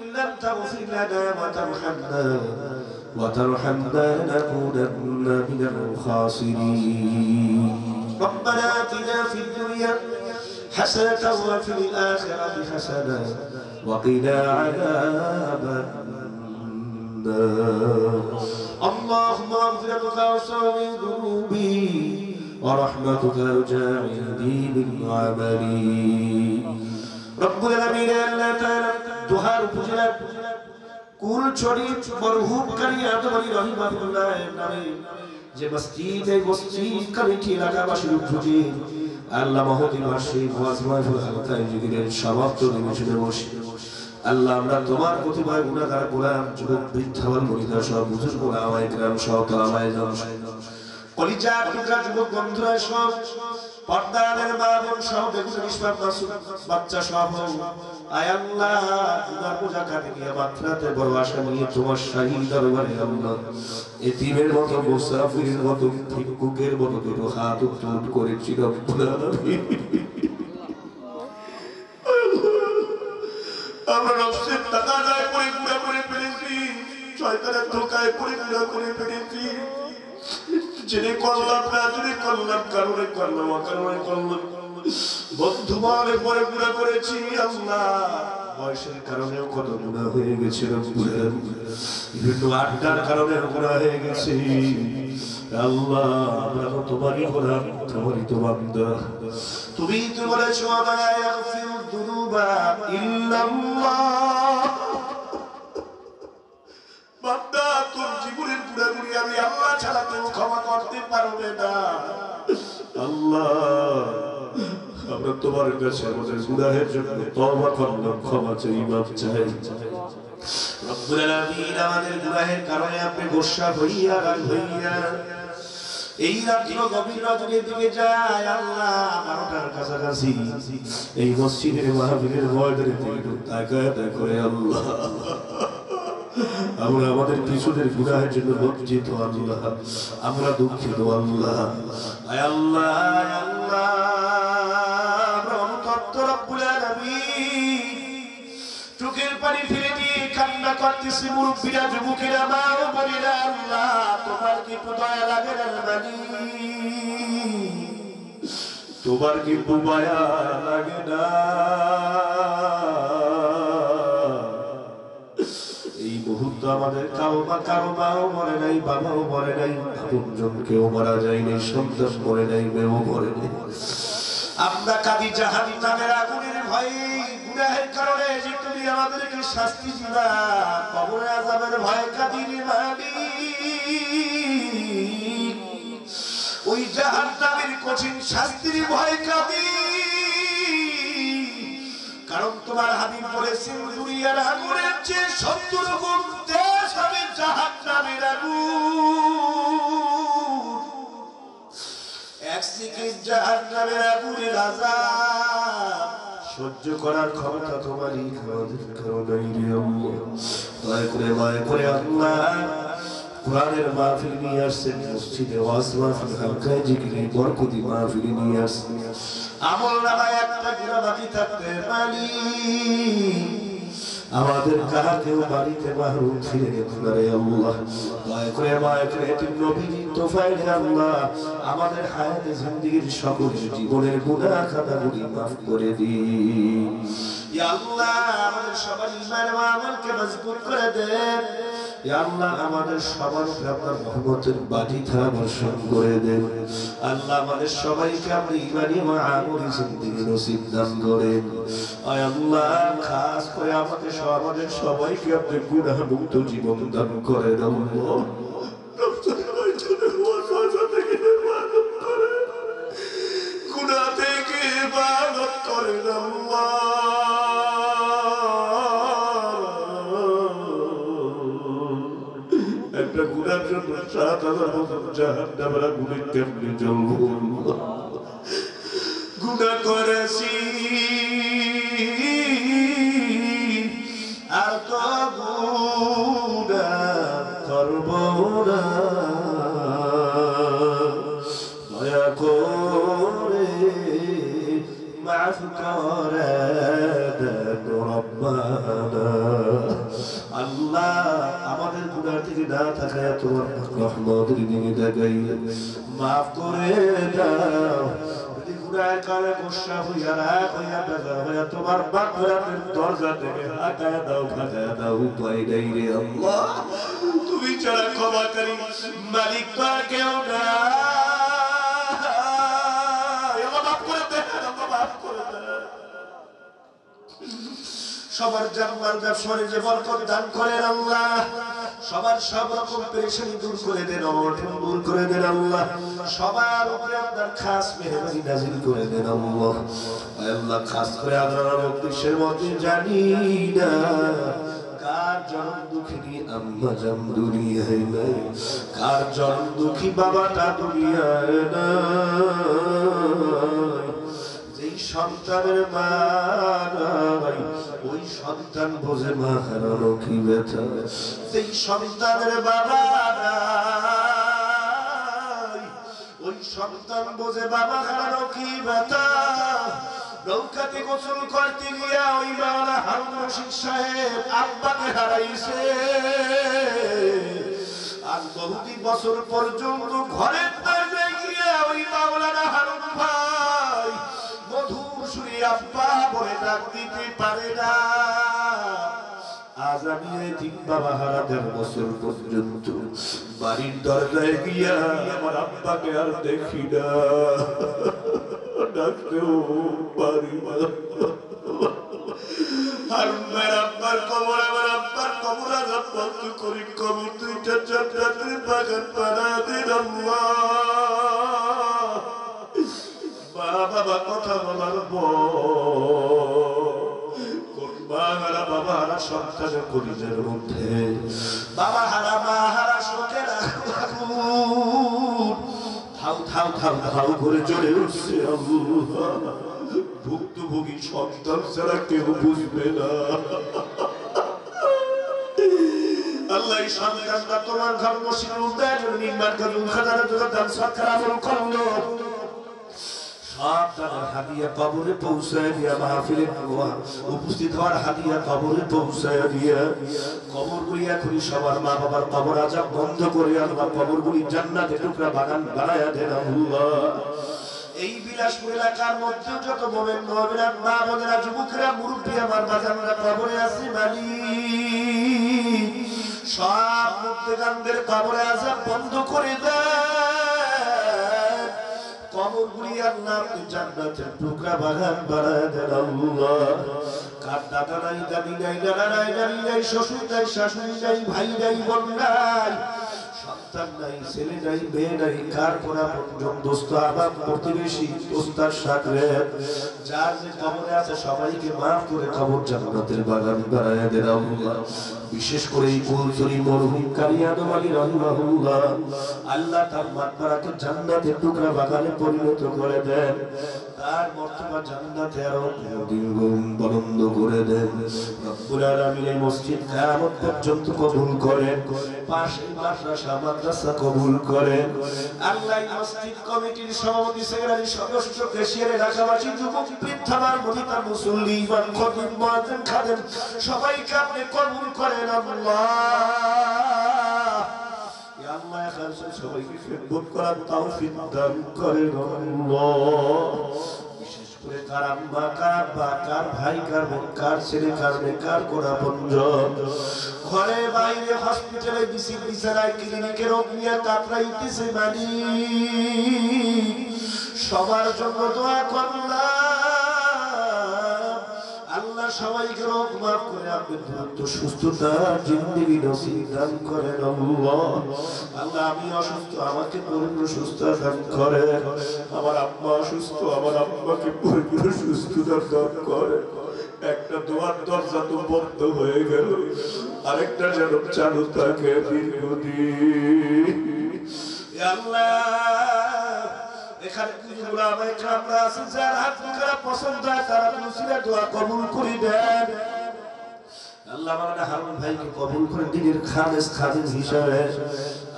لم تغفر لنا وترحمنا لنكونن من الخاسرين ربنا آتنا في الدنيا حسنة وفي الآخرة حسنة وقنا عذاب النار اللهم مغفرتك أوسع من ذنوبي ورحمتك أرجى عندي من عملي رب العالمين الله تعالى দুহার উপজেলা কুলছড়ি মরহুম কারি আদম আলী রহিমাহুল্লাহ নামে যে মসজিদ এই মসজিদ কমিটি এলাকাবাসীর উদ্যোগে আল্লাহ মহোদয় মাসে ওয়াজ মাহফিল হালকায় জিকিরের সমাপ্ত নিমিষে বসে আল্লাহ আমরা তোমার প্রতিভায় গুনাহগার গোলাম যুবক বৃদ্ধাবল মহিলা সব বুজুর্গ ওলামায়ে কেরাম সহ ওলামায়ে জামাত কলিজা টুকরা যুবক বন্ধুরা সব পর্দাদের মা বোন সহ বেগুন নিষ্পাপ মাসুম বাচ্চা সহ আয় আল্লাহ গুনাহ বোঝা কাটে গিয়ে মাত্রাতে বড় আশা নিয়ে তোমার শাহী দরবারে আল্লাহ এতিমের মতো মুসাফিরের মতো ভিক্ষুকের মতো দুটো হাত উত্তোলন করেছি রব্বুল আলামিন আমরা নফসের টাকা দায় করে গুনাহ করে ফেলেছি শয়তানের ধোঁকায় পড়ে গুনাহ করে ফেলেছি জেনে করলাম না জেনে করলাম কারণে করলাম অকারণে করলাম বন্ধু মানের পরে গুনাহ করেছি আল্লাহ বয়সের কারণেও কত গুনাহ হয়ে গেছে রব্বুল আলামিন বিভিন্ন আড্ডার কারণে গুনাহ হয়ে গেছে আল্লাহ আমরা তোমারই গোলাম তোমারই তো বান্দা তুমি তো বলেছো মা ইয়াগফিরু যুনুবা ইল্লাল্লাহ বান্দা তোর জীবনের গুনাহগুলি আমি আল্লাহ ছাড়া কেউ ক্ষমা করতে পারবে না আল্লাহ আমরা তোমার কাছে আমাদের গুনাহের জন্য তওবা করলাম ক্ষমা চাই মাফ চাই রব্বুল আলামিন আমাদের গুনাহের কারণে আপনি গোসা হইয়া রাগ হইয়া এই রাত্র গভীর রাতের দিকে যায় আল্লাহ 12টার কাছাকাছি এই মসজিদের মাহফিলের ময়দানে একটু তাকায় করে আল্লাহ আমরা আমাদের পিছনের গুনাহের জন্য লজ্জিত আল্লাহ আমরা দুঃখিত আল্লাহ আয় আল্লাহ আল্লাহ রহমত রব্বুল আলামিন চোখের পানি ফেলে দিয়ে কান্না করতেছি মুরব্বিরা যুবকেরা মা ও বোনেরা আল্লাহ তোমার কি দয়া লাগে না মানি তোমার কি দয়া লাগে না এই মুহূর্তে আমাদের কারো মাও মরে নাই বাবাও মরে নাই আপনজন কেউ মারা যায়নি সন্তান মরে নাই মেয়েও মরে নাই আমরা কাঁদি জাহান্নামের আগুনের ভয়ে গুনাহের কারণে যে তুমি আমাদেরকে শাস্তি দিবা কবরে আযাবের ভয় কাঁদি রে মালিক ওই জাহান্নামের কঠিন শাস্তির ভয় কাঁদি কারণ তোমার হাবিব বলেছেন দুনিয়ার আগুনের চেয়ে 70 গুণ তেজ হবে জাহান্নামের আগুন একদিকে জাহান্নামের আগুনের আযাব সহ্য করার ক্ষমতা তোমারই আমাদের কারণে রে আল্লাহ দয়া করে আল্লাহ কোরআনের মাহফিল নিয়ে আসছেন মসজিদে ওয়াজ মাহফিল হালকায় জিকিরের বরকতি মাহফিল নিয়ে আসছেন আমল নামায় একটা গুনাহ বাকি থাকতে পারি আমাদের কাহাকেও বাড়িতে মাহরুম ফিরে যেতে পারে আল্লাহ দয়া করে এতিম নবীর তোফায়েলে আল্লাহ আমাদের হায়াতে জিন্দেগীর সকল জীবনের গুনাহ খাতাগুলি মাফ করে দিন ইয়া আল্লাহ আমাদের সবার ঈমান ও আমলকে মজবুত করে দেন ইয়া আল্লাহ আমাদের সবার উপরে আপনার রহমতের বাটিটা বর্ষণ করে দেন আল্লাহ আমাদের সবাইকে আপনি ঈমানি ও আমলি জিন্দেগি নসিব দান করেন আয় আল্লাহ খাস করে আমাদের সবাইকে আপনি গুনাহ মুক্ত জীবন দান করে দাও গুনাহ থেকে ইবাদত করে দাও একটা গুনার জন্য 7,000 বছর জাহান্নামের আগুনে কেমনে জ্বলবো গুনাহ করেছি আর তো গুনাহ করব না দয়া করে মাফ করে দেন রব্বানা তাকায় তোমার রহমতের দিকে তাকাই মাফ করে দাও যদি গুনাহের কারণে গোসা হইয়া রাগ হইয়া বেজা হইয়া তোমার মাগফিরাতের দরজা থেকে আগায় দাও ভাগায় দাও উপায় নাই রে আল্লাহ তুমি ছাড়া ক্ষমাকারী মালিক তো আর কেউ না সবার জানমাল ব্যবসায় যে বরকত দান করেন আল্লাহ সবার সব রকম পেরেশানি দূর করে দেন অনটন দূর করে দেন আল্লাহ সবার উপরে আপনার খাস মেহেরবানি নাযিল করে দেন আল্লাহ আল্লাহ খাস করে আপনার উদ্দেশ্যের মধ্যে জানি না কার জন্ম দুঃখী আম্মা জান দুনিয়ায় নাই কার জন্ম দুঃখী বাবাটা দুনিয়ায় নাই যেই সন্তানের মা নাই ওই সন্তান বোঝে মা হারানো কি ব্যথা যেই সন্তানের বাবা নাই ওই সন্তান বোঝে বাবা হারানো কি ব্যথা নৌকাতে গোসল করতে গিয়া ওই মাওলানা হারুন রশিদ সাহেব আব্বাকে হারাইছে আর বহুদিন বছর পর্যন্ত ঘরের দরজায় গিয়া ওই মাওলানা হারুন ভাই মধুর সুরে আব্বা বলে ডাক দিতে পারে না আজ আমি এই তিন বাবা হারা ১.৫ বছর পর্যন্ত বাড়ির দরজায় গিয়া আমার আব্বাকে আর দেখি না ডাকতেও পারি না হারুন ভাইয়ের আব্বার কবর আমার আব্বার কবর আজাব বন্ধ করি কবর দুইটা জান্নাতের বাগান বানায় দিন আল্লাহ মা বাবা কথা বলার কোন মা হারা বাবা হারা সন্তানের কলিজার মধ্যে বাবা হারা মা হারা শোকের আগুন থাউ থাউ থাউ থাউ করে জ্বলে উঠছে আল্লাহ ভুক্তভোগী সন্তান ছাড়া কেউ বুঝবে না আল্লাহ এই সন্তানটা তোমার ঘর মসজিদ উদ্যান নির্মাণ করুন খাজানা দান সরকার আমল করলো সব তাদের হাদিয়া কবরে পৌঁছায় দিয়া মাহফিলে উপস্থিত হওয়ার হাদিয়া কবরে পৌঁছায় দিয়া কবরগুলি এখনই সবার মা বাবার কবর আজাব বন্ধ করে আল্লাহ কবরগুলি জান্নাতে টুকরা বাগান বানায়া দেন আল্লাহ এই বিলাসপুর এলাকার মধ্যে যত মোমেন মুমিনাত মা বোনেরা যুবকেরা মুরব্বী আমার বাজানরা কবরে আছে মালিক সব মুক্তিগানদের কবরে আজাব বন্ধ করে দেন কবরগুলি আল্লাহ আপনি জান্নাতের টুকরা বাগান বানায় দেন আল্লাহ কার দাদা নাই দাদি নাই নানা নাই নানি নাই শ্বশুর নাই শাশুড়ি নাই ভাই নাই বোন নাই সন্তান নাই ছেলে নাই মেয়ে নাই কার কোনা পর্যন্ত দোস্ত আবাব প্রতিবেশী দোস্তার সাথে যার যে কবরে আছে সবাইকে মাফ করে কবর জান্নাতের বাগান বানায় দেন আল্লাহ বিশেষ করে এই কুলতরি মরহুম কারি আদম আলী রাহিমাহুল্লাহ আল্লাহ তার মাগফিরাতকে জান্নাতের টুকরা বাগানে পরিণত করে দেন তার মর্তবা জান্নাতে আরো দীর্ঘদিন বলন্দ করে দেন রব্বুল আলামিন এই মসজিদ কিয়ামত পর্যন্ত কবুল করেন পাশে মাদ্রাসা কবুল করেন আল্লাহ এই মসজিদ কমিটির সভাপতি সেক্রেটারি সদস্য কেশিয়ার এলাকাবাসী যুবক বৃদ্ধাবার মহিলা মুসল্লি ইমাম খতিব মুয়াজ্জিন খাদেম সবাইকে আপনি কবুল করেন আল্লাহ ইয়া আল্লাহ খালসা সবাইকে খেদমত করার তৌফিক দান করেন আল্লাহ বিশেষ করে কার আম্মা কার আব্বা কার ভাই কার বোন কার ছেলে কার মেয়ে কার কোনা পঞ্জন ঘরে বাইরে হসপিটালে বিছানায় ক্লিনিকে রোগ নিয়ে কাতরাইতেছে মালিক সবার জন্য দোয়া করলাম আল্লাহ সবাইকে রোগ মাফ করে আপনি দ্রুত সুস্থতা জিন্দেগি নসিব দান করেন আল্লাহ আল্লাহ আমি অসুস্থ আমাকে পূর্ণ সুস্থতা দান করেন আমার আম্মা অসুস্থ আমার আম্মাকে পূর্ণ সুস্থতা দান করেন একটা দোয়ার দরজা তো বন্ধ হয়ে গেল আরেকটা যেন চালু থাকে দীর্ঘদিন আল্লাহ এখানে কিছু উলামা ইকরামরা আছেন যারা হাত মুখরা পছন্দ হয় তারা মুসিলা দোয়া কবুল করে দেন আল্লাহ মাওলানা হারুন ভাইকে কবুল করে দিনের খালেস খাদিম হিসাবে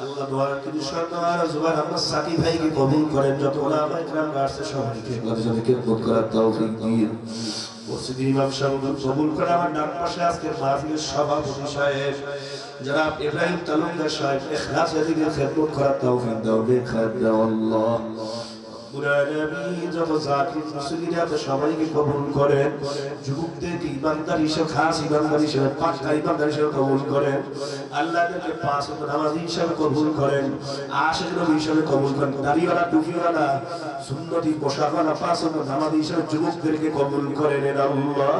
আল্লাহ দোয়া তিনি সরদার জুবাইর আহমদ সাকি ভাইকে কবুল করেন যত উলামা ইকরামরা আছে সবাইকে আল্লাহ যেন খেদমত করার তৌফিক দিন মসজিদের ইমাম সাহেব কবুল করে। আমার ডান পাশে আজকের মাহফিলের সভাপতি সাহেব জনাব ইব্রাহিম তালুকদার সাহেব ইখলাসে দিকে খেদমত করার তৌফিক দাও, নেখাত দাও আল্লাহ। যত জাকির মুসলিরা সবাইকে কবুল করেন, যুবকদেরকে ইমানদার হিসেবে, খাস ইমানদার হিসেবে, পাক্কা ইমানদার হিসেবে কবুল করেন। আল্লাহকে পাঁচ ওয়াক্ত নামাজি হিসেবে কবুল করেন, আশিক নবী হিসেবে কবুল করেন। দাড়িওয়ালা, টুপিওয়ালা, সুন্নতি পোশাকওয়ালা পাঁচ ওয়াক্ত নামাজি হিসেবে যুবকদেরকে কবুল করেন আল্লাহ।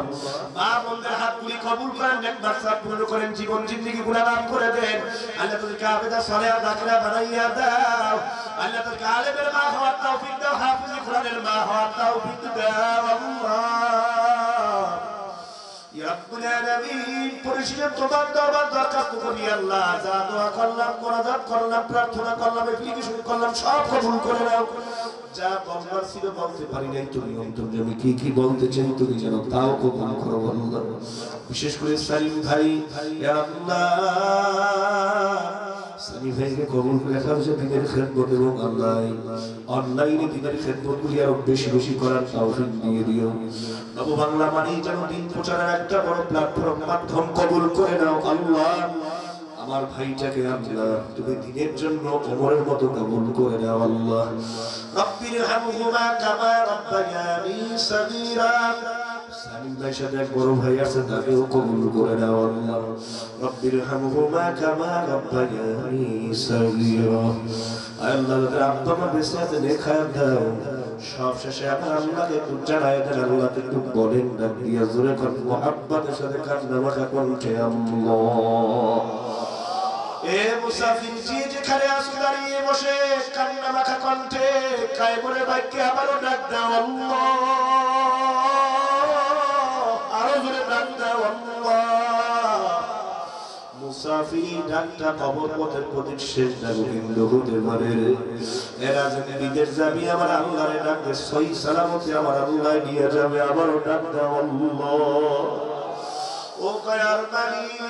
মা বোনদের হাতগুলি কবুল করেন, নেক মাকসাদ পূর্ণ করেন, জীবন জিন্দেগি গুনাহ মাফ করে দেন। আল্লাহ তাদেরকে আবেদা সালেহা দাখিলা বানাইয়া দাও। আল্লাহ তাদেরকে আলেমের মা হওয়ার তৌফিক দাও, হাফিজে কোরআনের মা হওয়ার তৌফিক দাও আল্লাহ। ইয়া রাব্বুল আলামিন, পরিশেষে তোমার দরবার দরখাস্ত করি আল্লাহ, যা দোয়া করলাম, মুনাজাত করলাম, প্রার্থনা করলাম, অ্যাপ্লিকেশন করলাম, সব কবুল করে নাও। যা বলবার ছিল বলতে পারি নাই, তুমি অন্তরে আমি কি বলতে চাই তুমি জানো, তাও কবুল করো আল্লাহ। বিশেষ করে সালিম ভাই, ইয়া আল্লাহ সানি ভাইকে কবুল করে খাওয়া দিনের খেদমত এবং অনলাইনে দিনের খেদমতগুলি আরো বেশি বেশি করার তৌফিক দিয়ে দিও। নব বাংলা মানেই যেন দিন প্রচারের একটা বড় প্ল্যাটফর্ম, মাধ্যম কবুল করে নাও আল্লাহ। আমার ভাইটাকে আল্লাহ তুমি দিনের জন্য ওমরের মতো কবুল করে নাও আল্লাহ। রব্বির হামহুমা কামা রাব্বায়ানি সাগীরা। সালিম ভাইয়ের সাথে এক বড় ভাই আছে, তাকেও কবুল করে নাও আল্লাহ। রব্বির হামহুমা কামা রাব্বায়ানি সাগীরা। আল্লাহ আব্বা মা বেঁচে আছে, নেখায়াত দাও। সব শেষে আমার আল্লাহকে একটু জানাই দেন, আল্লাহকে একটু বলেন না দিয়া জোরে কর মুহাব্বতের সাথে কান্না মাখা কণ্ঠে আল্লাহ। এ মুসাফির জি যেখানে আছো দাঁড়িয়ে বসে কান্না মাখা কণ্ঠে কায়মনে বাক্যে আবারও ডাক দাও আল্লাহ, আরো জোরে ডাক দাও আল্লাহ। মুসাফির ডাকটা কবর পথের প্রতীক, শেষ ডাক কিন্তু হতে পারে। এরা যেন বিদেশ যাবি, আমার আল্লাহরে ডাকবে সহি সালামতে আমার আল্লাহ নিয়ে যাবে, আবারও ডাক দাও আল্লাহ। ও কায়ার মালিক,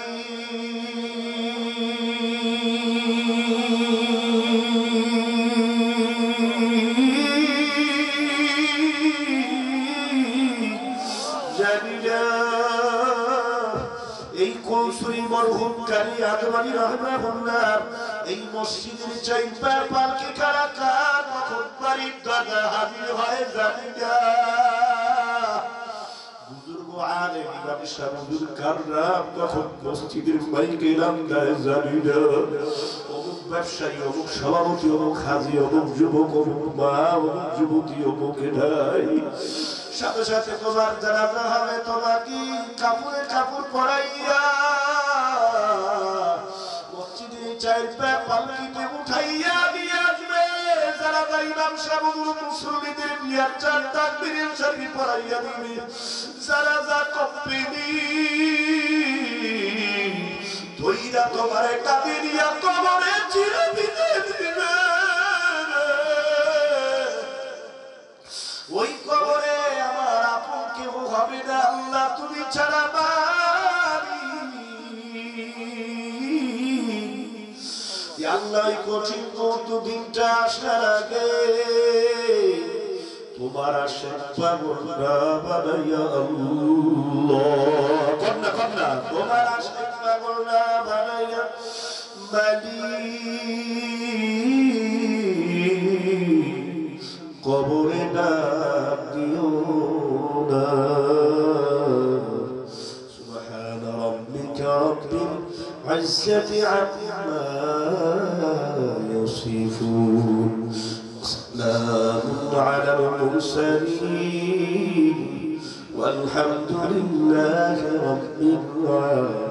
এই কৌশলী মরহুম কারি আদমানি রাহমাহুল্লাহ এই মসজিদের চাইপা পালকি কারা কার কখন বাড়ির দাদা হাজির হয় জানি না। বুজুর্গ আলেম ইমাম সাহেব হুজুর কাররাম কখন মসজিদের মাইকে নাম দেয় জানি না। অমুক ব্যবসায়ী, অমুক সভাপতি, অমুক হাজি, অমুক যুবক, অমুক মা, অমুক যুবতী, অমুক নাই। সাথে সাথে তোমার জানাজা হবে, তোমাকে কাপড়ে কাপড় পরাইয়া মসজিদে চাইপা পালকিতে উঠাইয়া দিয়ে আসবে। জানাজা ইমাম সাহেব মুসল্লিদের নিয়ে চার তাকবীরের সাথে পরাইয়া দিবে। জানাজা কমপ্লিট ধইরা তোমার কাঁদে দিয়া কবরে চিরে দিতে দিবে। ওই কবরে আমার আপন কেউ হবে না আল্লাহ, তুমি ছাড়া বাড়ি। আল্লাহ কঠিন কত দিনটা আসার আগে তোমার আশে পাগল না বানাইয়া আল্লাহ, কন্যা কন্যা তোমার আশে পাগল না বানাইয়া কবরে ডাক দিও না। সুবহান রাব্বিকা রাব্বিল ইজ্জাতি আম্মা ইয়াসিফুন, সালামুন আলাল মুরসালিন, ওয়ালহামদুলিল্লাহি রাব্বিল আলামিন।